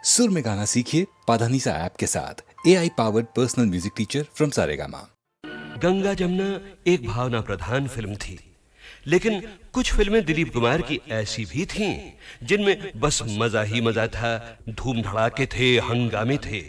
सुर में गाना सीखिए पाधानीसा ऐप के साथ। AI powered personal music teacher from Saregama. Ganga Jamuna एक भावना प्रधान फिल्म थी, लेकिन कुछ फिल्में दिलीप कुमार की ऐसी भी थीं जिनमें बस मजा ही मजा था, धूम धड़ाके थे, हंगामे थे।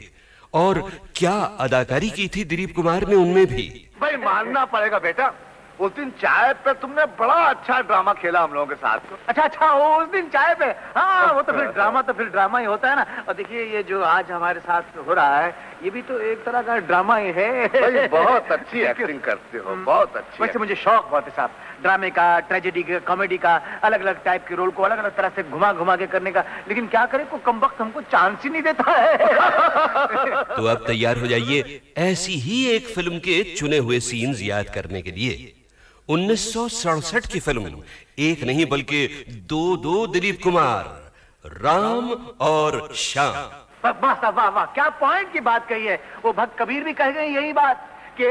और क्या अदाकारी की थी दिलीप कुमार ने उनमें भी। भाई मानना पड़ेगा बेटा, उस दिन चाय पे तुमने बड़ा अच्छा ड्रामा खेला हम लोगों के साथ। अच्छा उस दिन चाय पे, हाँ वो तो फिर ड्रामा ही होता है ना। और देखिए ये जो आज हमारे साथ हो रहा है ये भी तो एक तरह का ड्रामा ही है। भाई बहुत अच्छी एक्टिंग करते हो, बहुत अच्छी। वैसे मुझे शौक बहुत है साहब, ड्रामे का, ट्रेजेडी का, कॉमेडी का, अलग अलग टाइप के रोल को अलग अलग तरह से घुमा घुमा के करने का। लेकिन क्या करे, को कम वक्त हमको चांस ही नहीं देता है। तो अब तैयार हो जाइए ऐसी ही एक फिल्म के चुने हुए सीन्स याद करने के लिए। 1967 की फिल्म, एक नहीं बल्कि दो दिलीप कुमार, राम और श्याम। वाह वाह वाह, क्या पॉइंट की बात कही है। वो भक्त कबीर भी कह गए यही बात कि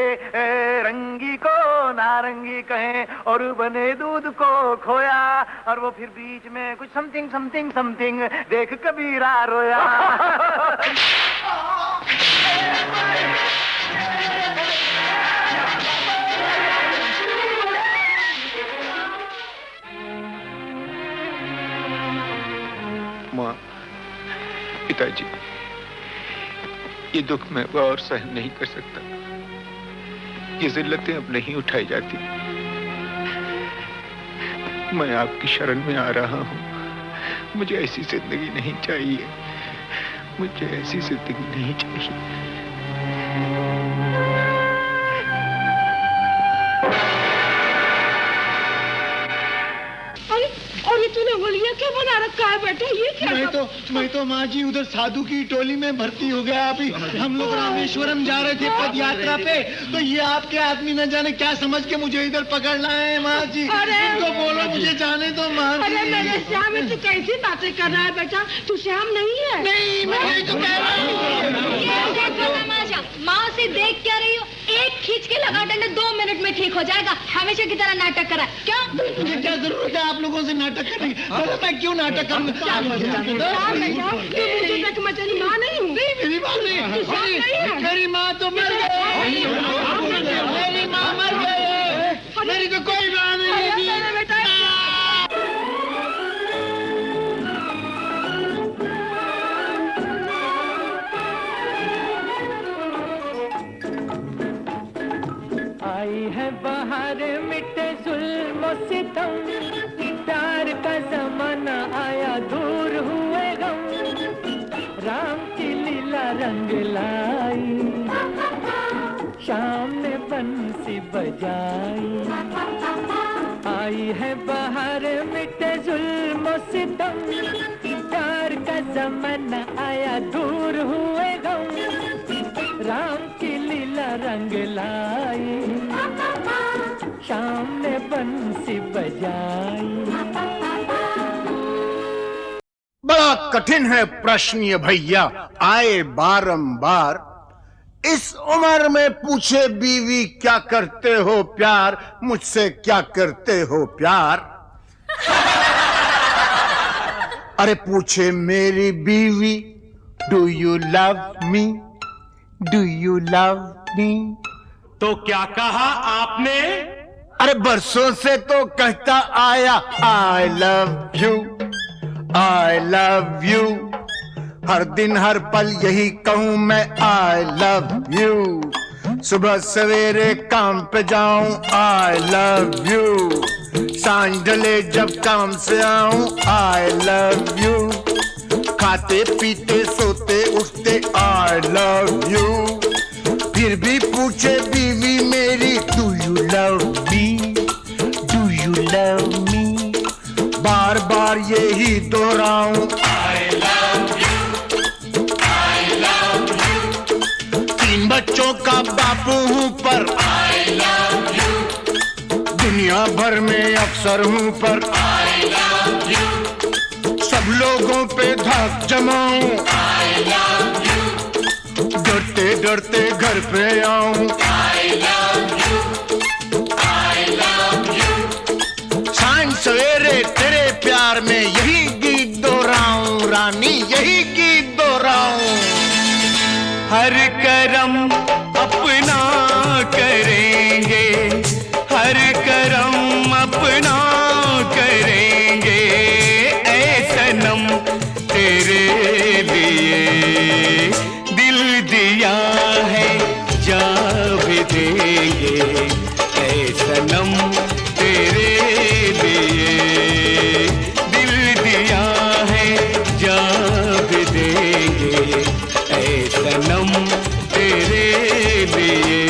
रंगी को नारंगी कहें और बने दूध को खोया, और वो फिर बीच में कुछ समथिंग समथिंग समथिंग देख कबीरा रोया। माँ, पिताजी, ये दुख मैं और सहन नहीं कर सकता। ये जिल्लतें अब नहीं उठाई जाती। मैं आपकी शरण में आ रहा हूँ। मुझे ऐसी जिंदगी नहीं चाहिए, मुझे ऐसी जिंदगी नहीं चाहिए। तूने बोलिए क्या बना रखा है बेटा, ये क्या? मैं तो माँ जी उधर साधु की टोली में भर्ती हो गया। अभी हम लोग रामेश्वरम जा रहे थे पद यात्रा पे, तो ये आपके आदमी न जाने क्या समझ के मुझे इधर पकड़ लाए हैं माँ जी। तो बोलो मुझे जाने दो माँ जी। अरे मेरे श्याम, तू कैसी बातें कर रहा है बेटा? तू श्याम नहीं है। नहीं, मैं तो कह रहा हूँ। माँ से देख क्या रही हो? एक खींच के लगा डंडे 2 मिनट में ठीक हो जाएगा। हमेशा की तरह नाटक करा क्या? मुझे क्या जरूरत है आप लोगों से नाटक करने की? मैं क्यों नाटक करूंगा? मेरी माँ नहीं हूँ। मेरी माँ नहीं, मेरी माँ तो मर गई। मेरी माँ मर गई, मेरी तो कोई माँ नहीं थी। आई है बाहर मिटे जुल्म सितम, प्यार का जमाना आया दूर हुए गम, राम की लीला रंग लाई, शाम ने बंसी बजाई। आई है बाहर मिटे जुल्म सितम, प्यार का जमाना आया दूर हुए गम, राम की लीला रंग लाई, शाम ने बंसी बजाई। बड़ा कठिन है प्रश्न ये भैया, आए बारंबार। इस उम्र में पूछे बीवी क्या करते हो प्यार, मुझसे क्या करते हो प्यार। अरे पूछे मेरी बीवी, do you love me, do you love मी। तो क्या कहा आपने? अरे बरसों से तो कहता आया I love you, I love you. हर दिन हर पल यही कहूं मैं आई लव यू। सुबह सवेरे काम पे जाऊं आई लव यू, सांझ ढले जब काम से आऊं आई लव यू। खाते पीते सोते उठते आई लव यू। फिर भी पूछे बीवी मेरी, do you love me, do you love me. बार बार यही दोहराऊं I love you, I love you. 3 बच्चों का बापू हूं पर आई लव यू। दुनिया भर में अफसर हूं पर आई लव यू। सब लोगों पे धाक जमाऊं आई लव यू। डरते डरते घर पे आऊं आई love you, I love you. सांझ सवेरे तेरे प्यार में यही गीत दोहराऊं रानी, यही गीत दोहराऊं। हर करम अपना करेंगे, हर करम अपना करेंगे, ऐ सनम तेरे लिए दिल दिया है जान भी देंगे, ऐ सनम तेरे लिए दिल दिया है जान भी देंगे, ऐ सनम तेरे लिए।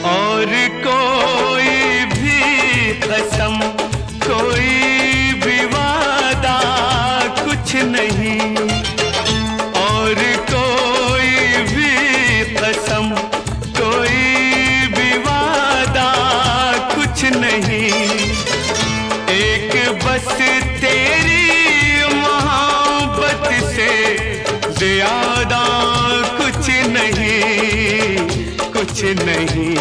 और कोई भी कसम, कोई भी वादा कुछ नहीं, और कोई भी कसम, कोई भी वादा कुछ नहीं, एक बस तेरी मोहब्बत से ज्यादा कुछ नहीं, कुछ नहीं।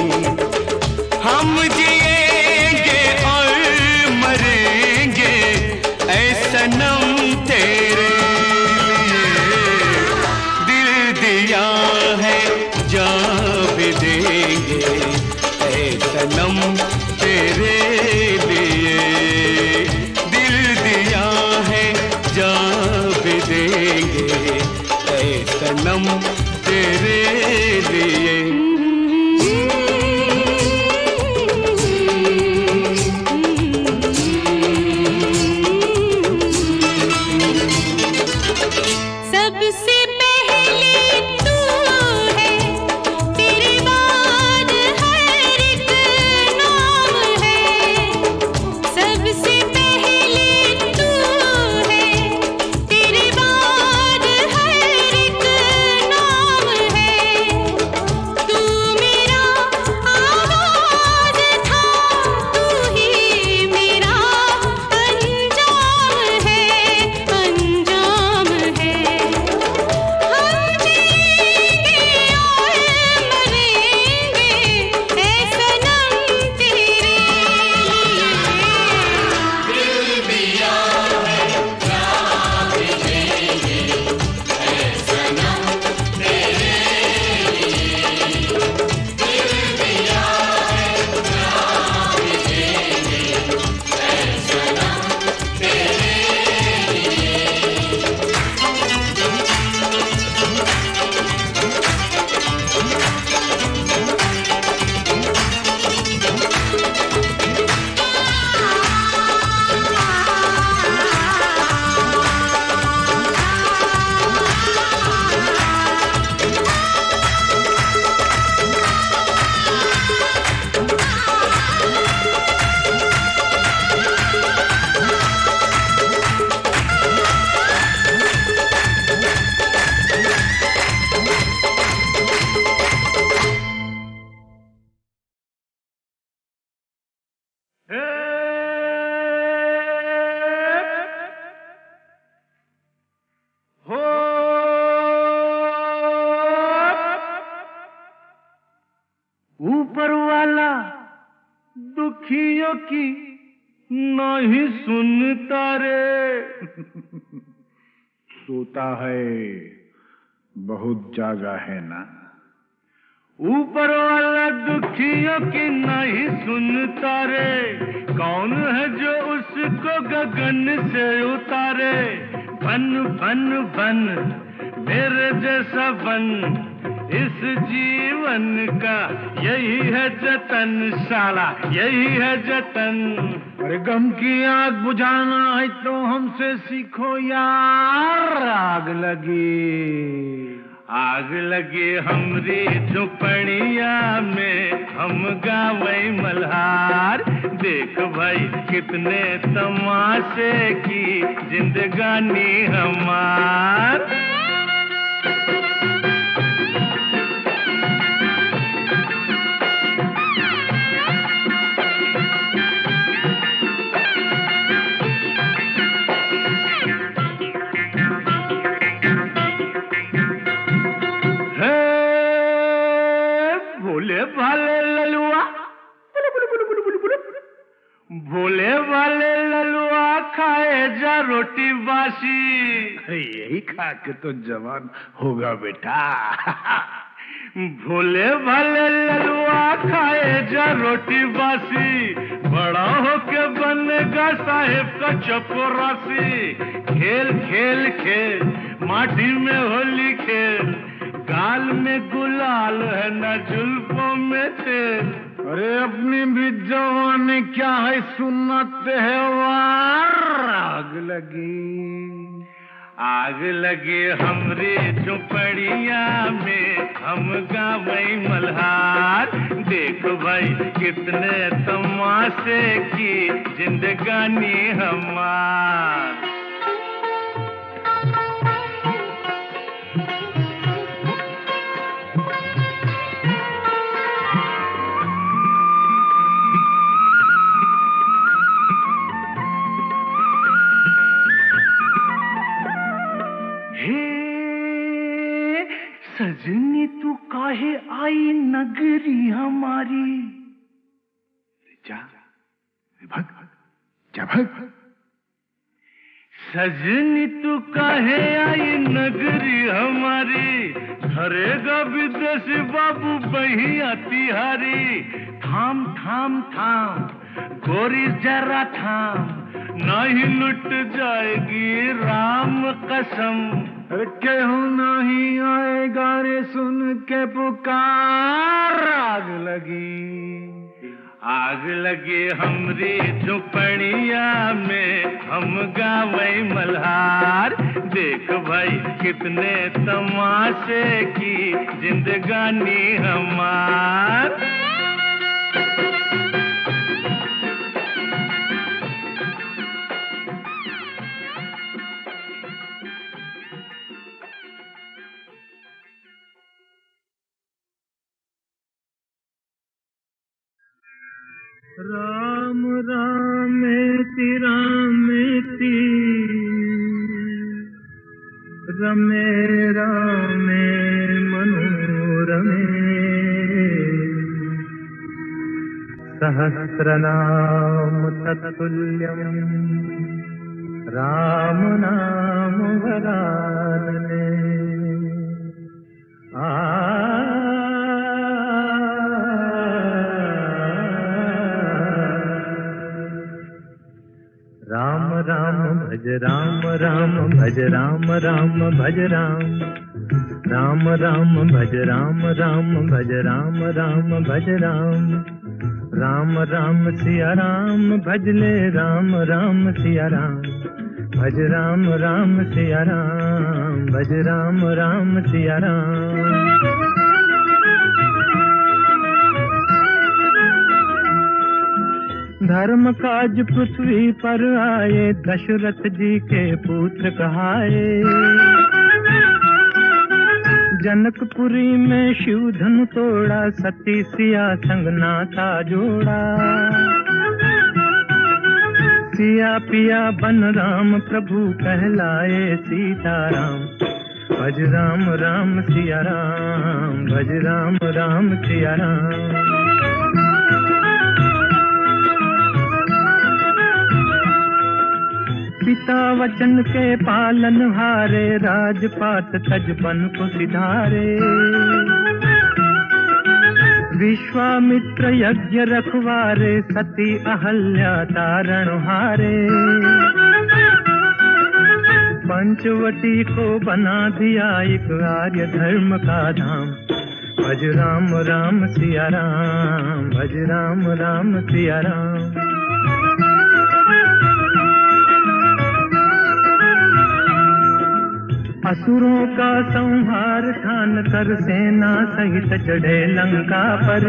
हम जिएंगे और मरेंगे ऐ सनम तेरे लिए, दिल दिया है जान भी देंगे, ऐ सनम तेरे लिए दिल दिया है जान भी देंगे, ऐ सनम तेरे लिए। सबसे पहले तू है, तेरे बाद हर एक नाम है, सबसे पहले तू है, तेरे बाद हर एक नाम है, तू मेरा आगाज़ था, तू ही मेरा अंजाम है, अंजाम है। हम जिएंगे और मरेंगे ऐ सनम तेरे लिए, दिल दिया है जान भी देंगे, ऐ सनम तेरे लिए, दिल दिया है जान भी देंगे, ऐ सनम तेरे लिए। ऊपर वाला दुखियों की नहीं सुनता रे, सोता है बहुत जागा है ना। ऊपर वाला दुखियों की नहीं सुनता रे, कौन है जो उसको गगन से उतारे। बन बन बन मेरे जैसा बन, इस जीवन का यही है जतन, साला यही है जतन। अरे गम की आग बुझाना है तो हमसे सीखो यार, आग लगी हमरी झुपड़िया में, हम गावे मल्हार। देख भाई कितने तमाशे की जिंदगानी हमार। खाए जा रोटी बासी। यही खा के तो जवान होगा बेटा। भोले भाले ललुआ खाए जा रोटी बासी, बड़ा होके बनेगा साहेब का चपरासी। खेल खेल खेल माटी में होली खेल, गाल में गुलाल है न जुल्फों में तेल। अरे अपनी भी जवानी क्या है सुनते है वार। आग लगी हमरे झुपड़िया में, हम गावई मल्हार। देख भाई कितने तमाशे की जिंदगानी हमार। सजनी तू काहे आई नगरी हमारी। जा भग। सजनी तू काहे आई नगरी हमारी, धरेगा विदेशी बाबू बहिया तिहारी। थाम थाम थाम गोरी जरा थाम, नहीं लुट जाएगी राम कसम। केहू नहीं आएगा रे सुन के पुकार। आग लगी हमरी झुपड़िया में, हम गावई मल्हार। देख भाई कितने तमाशे की जिंदगानी हमार। राम रामेति रामेति, रमे रामे मनोरमे। सहस्रनाम तत्तुल्यं राम नाम वरानने। राम राम भज राम राम भज राम राम भज राम। राम राम भज राम राम भज राम राम भज राम। राम राम सिया राम भज ले राम राम सिया राम। भज राम राम सिया राम भज राम राम सिया राम। धर्म काज पृथ्वी पर आए, दशरथ जी के पुत्र कहाए। जनकपुरी में शिव धनु तोड़ा, सती सिया संग नाता जोड़ा। सिया पिया बन राम प्रभु कहलाए सीताराम। भज राम राम सिया राम भज राम राम सिया राम। पिता वचन के पालन हारे, राजपाट तजबन को सिधारे। विश्वामित्र यज्ञ रखवारे, सती अहल्या तारण हारे। पंचवटी को बना दिया एक आर्य धर्म का धाम। भज राम राम सिया राम भज राम राम सिया राम। असुरों का संहार ठान कर सेना सहित चढ़े लंका पर।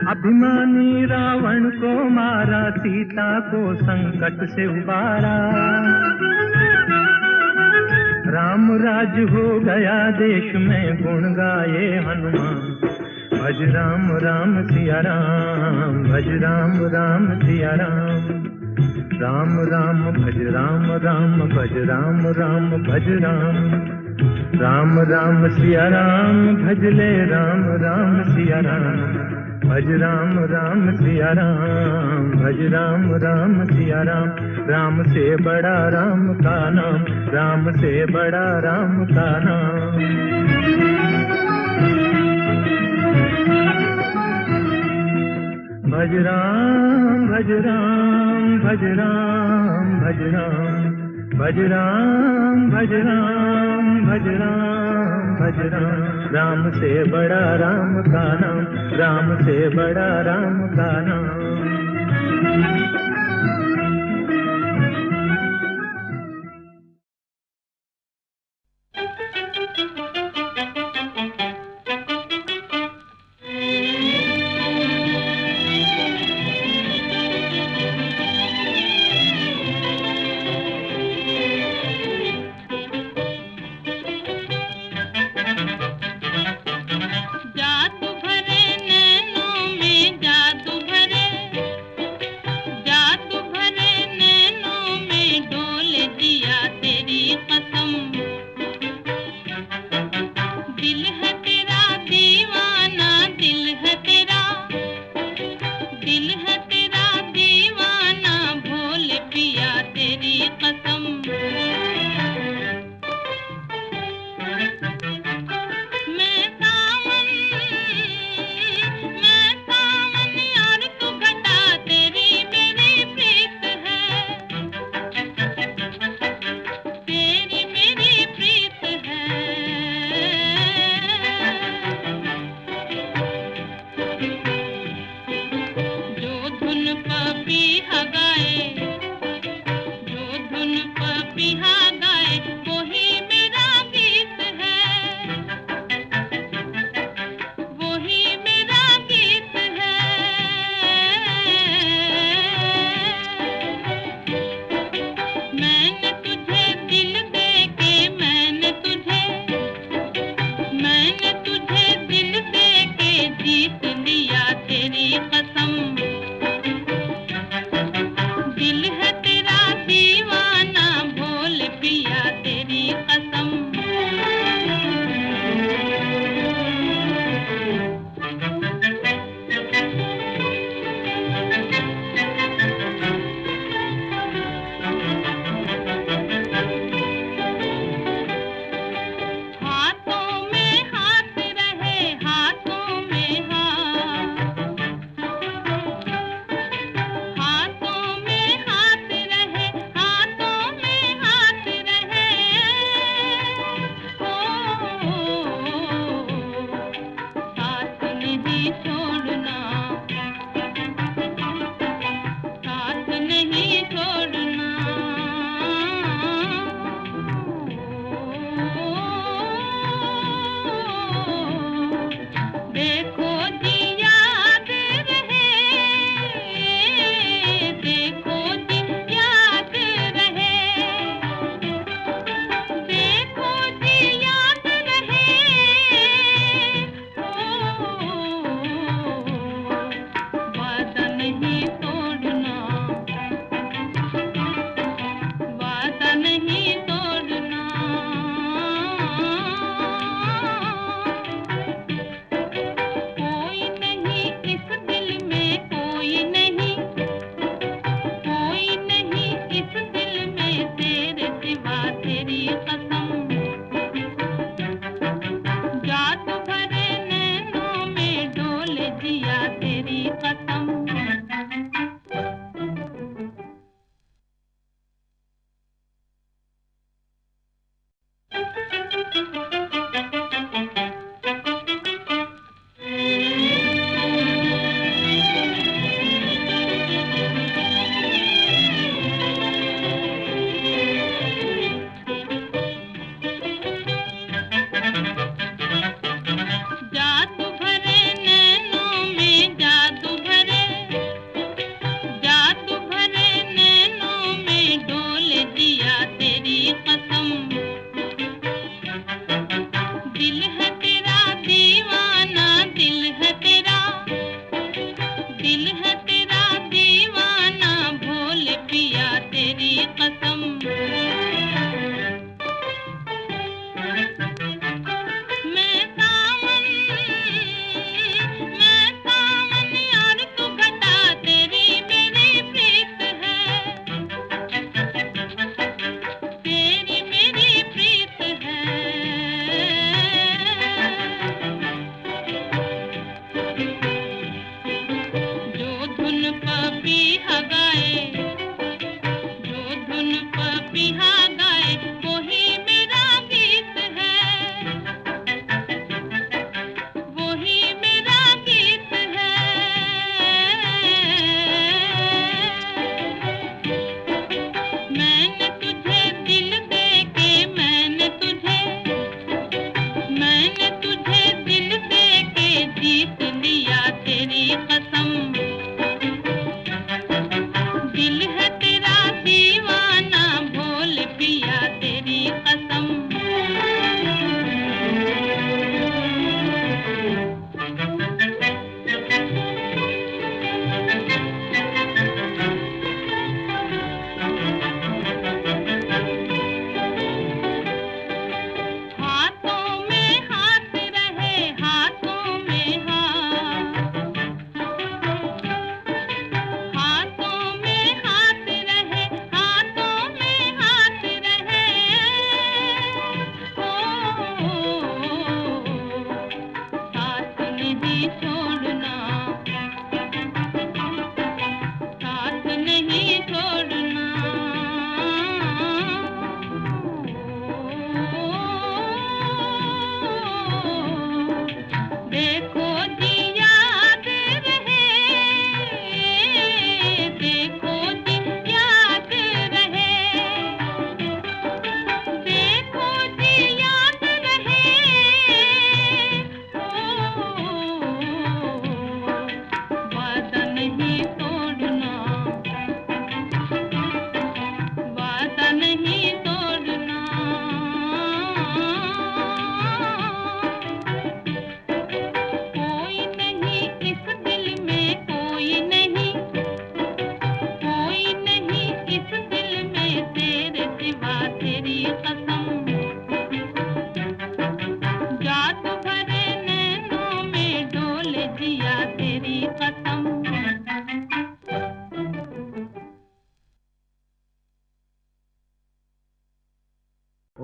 अभिमानी रावण को मारा, सीता को संकट से उबारा। राम राज हो गया देश में, गुण गाए हनुमान। भज राम राम सिया राम भज राम राम सिया राम। राम राम भज राम राम भज राम राम भज राम। राम राम सिया राम भज ले राम राम सिया राम। भज राम राम सिया राम, भज राम राम सिया राम, राम से बड़ा राम का नाम, राम से बड़ा राम का नाम। भज राम भज राम भज राम भज राम, भज राम भज राम भज राम भज राम, राम से बड़ा राम का नाम, राम से बड़ा राम का नाम। जादू भरे नैनों में जादू भरे,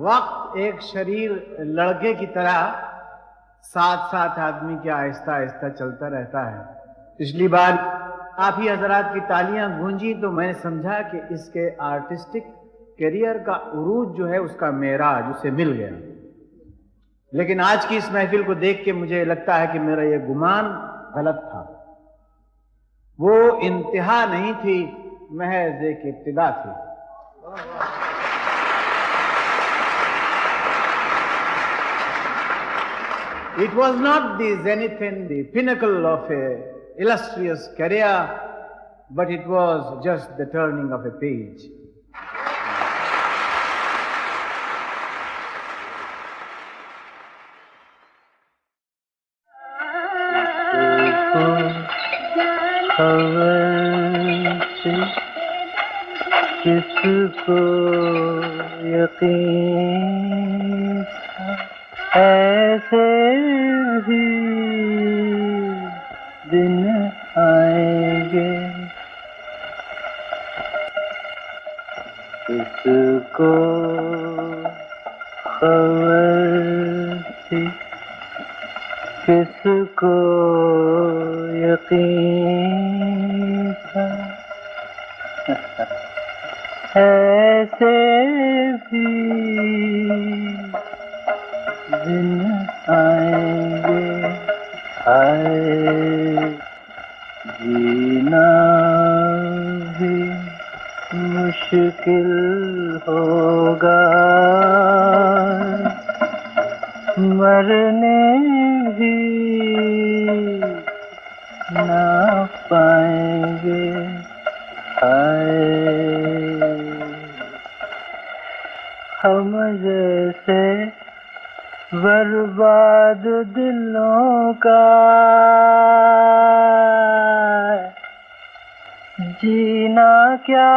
वक्त एक शरीर लड़के की तरह साथ साथ आदमी के आहिस्ता आहिस्ता चलता रहता है। पिछली बार आप ही हजरात की तालियां गूंजी तो मैंने समझा कि इसके आर्टिस्टिक करियर का उरूज जो है उसका मेराज उसे मिल गया। लेकिन आज की इस महफिल को देख के मुझे लगता है कि मेरा यह गुमान गलत था। वो इंतहा नहीं थी, महज एक इब्तिदा थी। It was not the zenith and the pinnacle of a illustrious career, but it was just the turning of a page. किसको यकीन ऐसे भी दिन आएंगे, किसको खबर थी, किसको यकीन था, ऐसे भी दिन आएंगे। आए जीना भी मुश्किल होगा, मरने भी ना पाएंगे। आए हम जैसे बर्बाद दिलों का जीना क्या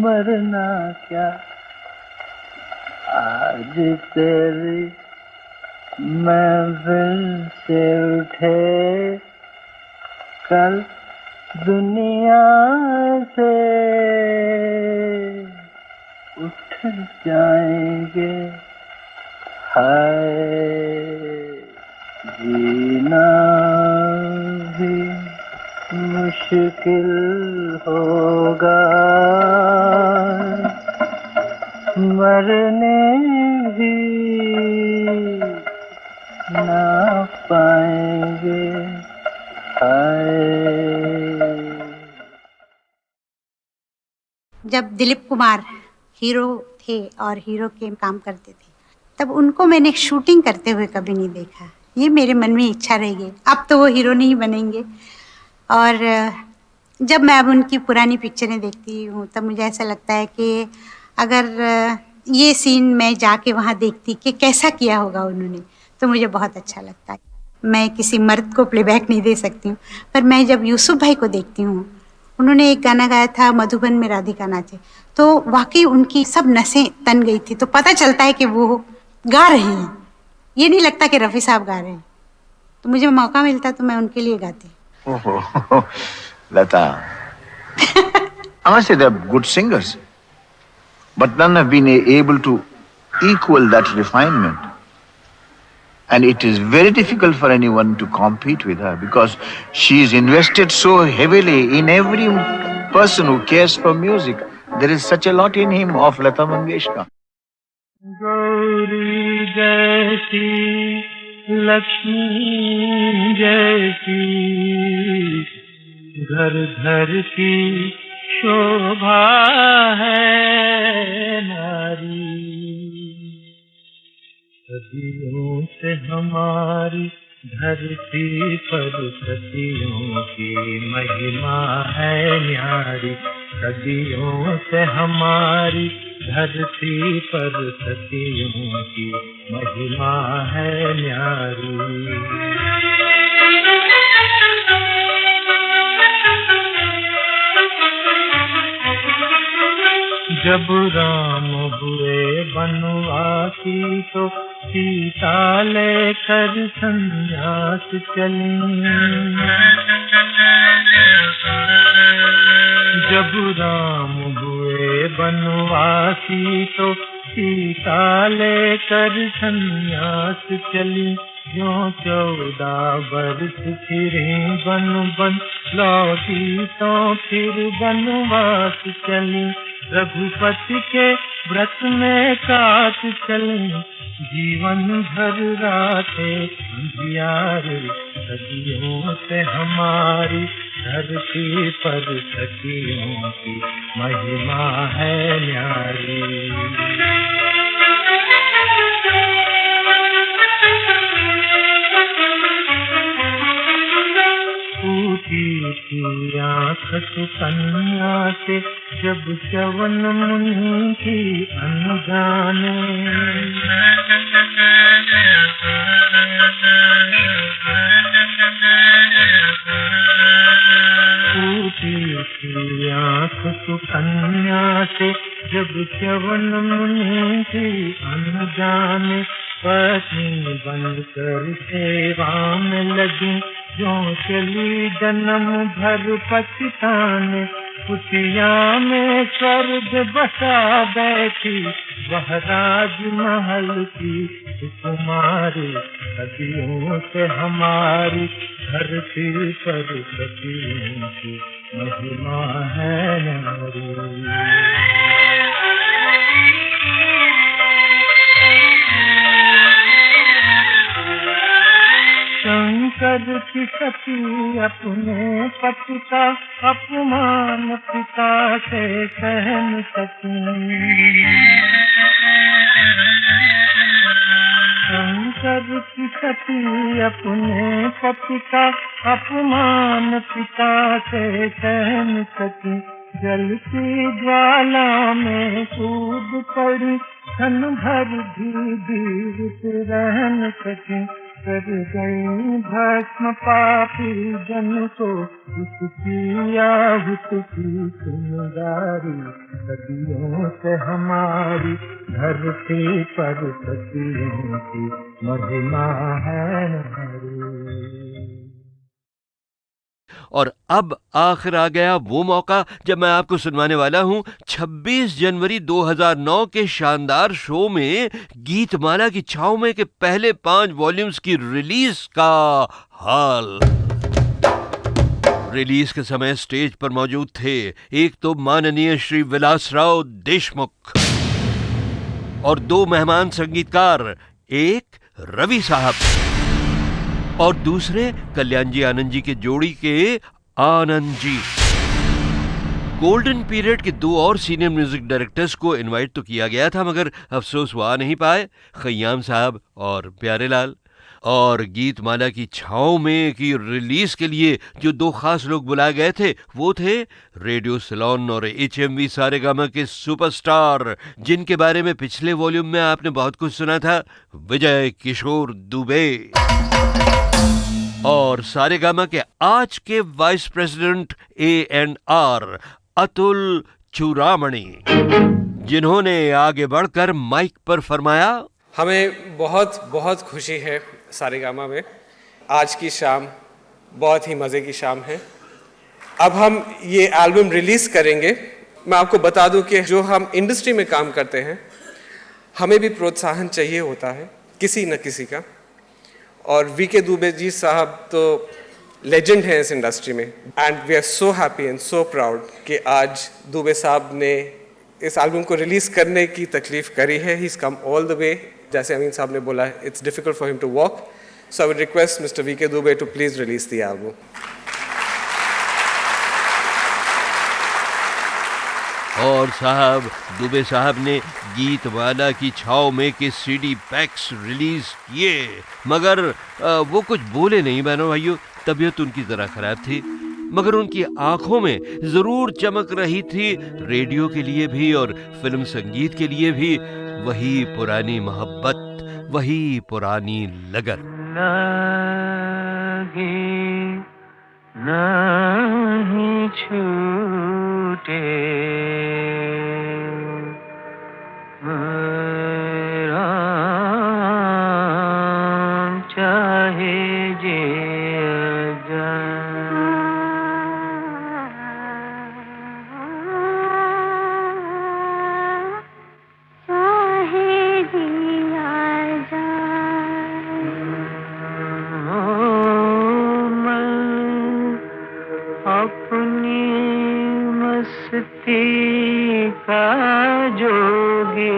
मरना क्या। आज तेरी महफिल से उठे, कल दुनिया से उठ जाएंगे। हाय जीना भी मुश्किल होगा, मरने भी ना पाएंगे। जब दिलीप कुमार हीरो थे और हीरो के काम करते थे, तब उनको मैंने शूटिंग करते हुए कभी नहीं देखा। ये मेरे मन में इच्छा रह गई। अब तो वो हीरो नहीं बनेंगे। और जब मैं अब उनकी पुरानी पिक्चरें देखती हूँ तब मुझे ऐसा लगता है कि अगर ये सीन मैं जाके वहाँ देखती कि कैसा किया होगा उन्होंने, तो मुझे बहुत अच्छा लगता है। मैं किसी मर्द को प्लेबैक नहीं दे सकती हूँ, पर मैं जब यूसुफ भाई को देखती हूँ, उन्होंने एक गाना गाया था मधुबन में राधिका नाचे, तो वाकई उनकी सब नसें तन गई थी। तो पता चलता है कि वो गा रहे हैं, ये नहीं लगता कि रफ़ी साहब गा रहे हैं। तो मुझे मौका मिलता तो मैं उनके लिए गाती। Lata, I must say they're good singers, but none have been able to equal that refinement. And it is very difficult for anyone to compete with her because she's invested so heavily in every person who cares for music. There is such a lot in him of Lata Mangeshkar. Gauri जैसी लक्ष्मी जैसी घर घर की शोभा है नारी, सदियों से हमारी धरती पर सतियों की महिमा है न्यारी। सदियों से हमारी धरती पर सतियों की महिमा है न्यारी। जब राम हुए बनवासी तो सीता लेकर संन्यास चली। जब राम हुए बनवासी तो सीता लेकर सन्यास चली, जो 14 वर्ष फिरे बन बन लौटी तो फिर बनवास चली। रघुपति के व्रत में काट चली, जीवन भर रातें अंधियारे, सदियों से हमारी धरती पर सखियों की महिमा है न्यारी। टूटी थी आँख सुकन्या से जब श्रवण मुनि की अनजाने, टूटी थी आँख सुकन्या से जब श्रवण मुनि की अनजाने, पत्नी बनकर सेवा में लगी, जो चली जन्म भर पछताने। कुटिया में स्वर्ग बसा बैठी, वह राजमहल की कुमारी, सदियों से हमारी धरती पर सदियों की महिमा है नारी। शंकर की सती अपने पति का अपमान पिता से सह न सकी, शंकर की सती अपने पति का अपमान पिता से सह न सकी। जलती ज्वाला में कूद पड़ी, क्षण भर भी जीवित रह न सकी। कर गई भस्म पापी जन को, उसकी आहुत की चिंगारी, सदियों से हमारी धरती पर सदियों की महिमा है नारी। और अब आखिर आ गया वो मौका जब मैं आपको सुनवाने वाला हूं 26 जनवरी 2009 के शानदार शो में गीतमाला की छाव में के पहले 5 वॉल्यूम्स की रिलीज का हाल। रिलीज के समय स्टेज पर मौजूद थे एक तो माननीय श्री विलासराव देशमुख और 2 मेहमान संगीतकार, एक रवि साहब और दूसरे कल्याण जी आनंद जी के जोड़ी के आनंद जी। गोल्डन पीरियड के 2 और सीनियर म्यूजिक डायरेक्टर्स को इनवाइट तो किया गया था, मगर अफसोस वो आ नहीं पाए, खयाम साहब और प्यारेलाल। और गीतमाला की छाँव में की रिलीज के लिए जो 2 खास लोग बुलाए गए थे वो थे रेडियो सिलोन और HMV सारेगामा के सुपरस्टार, जिनके बारे में पिछले वॉल्यूम में आपने बहुत कुछ सुना था, विजय किशोर दुबे। और सारेगामा के आज के वाइस प्रेसिडेंट A&R अतुल चूड़ामणि, जिन्होंने आगे बढ़कर माइक पर फरमाया, हमें बहुत बहुत खुशी है सारेगामा में। आज की शाम बहुत ही मज़े की शाम है। अब हम ये एल्बम रिलीज़ करेंगे। मैं आपको बता दूं कि जो हम इंडस्ट्री में काम करते हैं, हमें भी प्रोत्साहन चाहिए होता है किसी न किसी का। और वीके दुबे जी साहब तो लेजेंड हैं इस इंडस्ट्री में, and we are so happy and so proud कि आज दुबे साहब ने इस एल्बम को रिलीज़ करने की तकलीफ़ करी है। He is come all the way, जैसे अमीन साहब ने बोला, it's difficult for him to walk, so I would request mister VK Dubey to please release the album. और साहब दुबे साहब ने गीतमाला की छाव में के CD पैक्स रिलीज किए, मगर वो कुछ बोले नहीं बहनों भाइयों, तबीयत उनकी जरा खराब थी, मगर उनकी आंखों में जरूर चमक रही थी रेडियो के लिए भी और फिल्म संगीत के लिए भी वही पुरानी मोहब्बत, वही पुरानी लगन। नहीं छूटे मेरा चाहे जे अपनी मस्ती का जोगी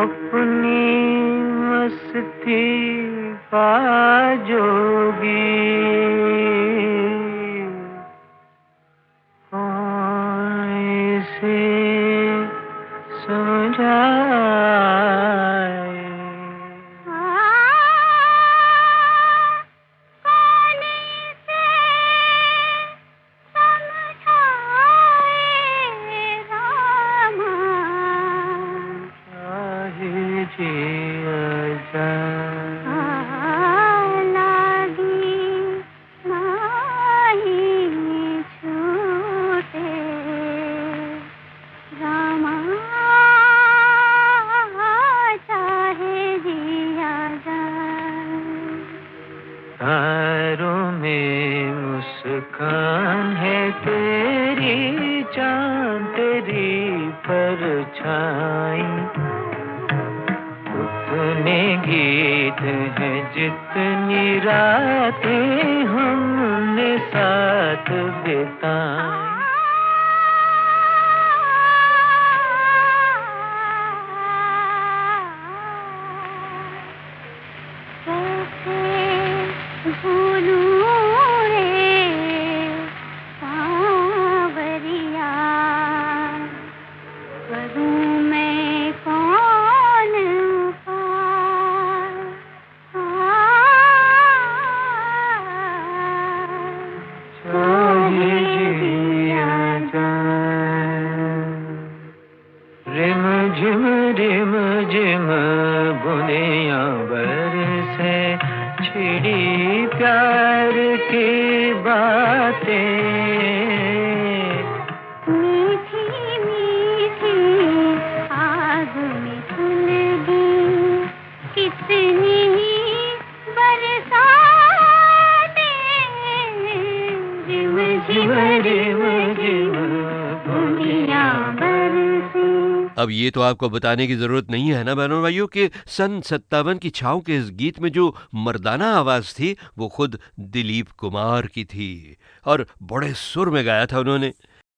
अपनी मस्ती का जोगी कौन इसे समझाए तारों में मुस्कान है तेरी चांद तेरी परछाई उतने गीत हैं जितनी रातें हमने साथ बिताई रिम झिम बुनिया बरसे छिड़ी प्यार की बातें मीठी मीठी आग में सुलगी कितनी बरसातें रिम झिम बुनिया बरसे। अब ये तो आपको बताने की जरूरत नहीं है ना बहनों भाइयों कि सन 57 की छाँव के इस गीत में जो मर्दाना आवाज थी वो खुद दिलीप कुमार की थी और बड़े सुर में गाया था उन्होंने।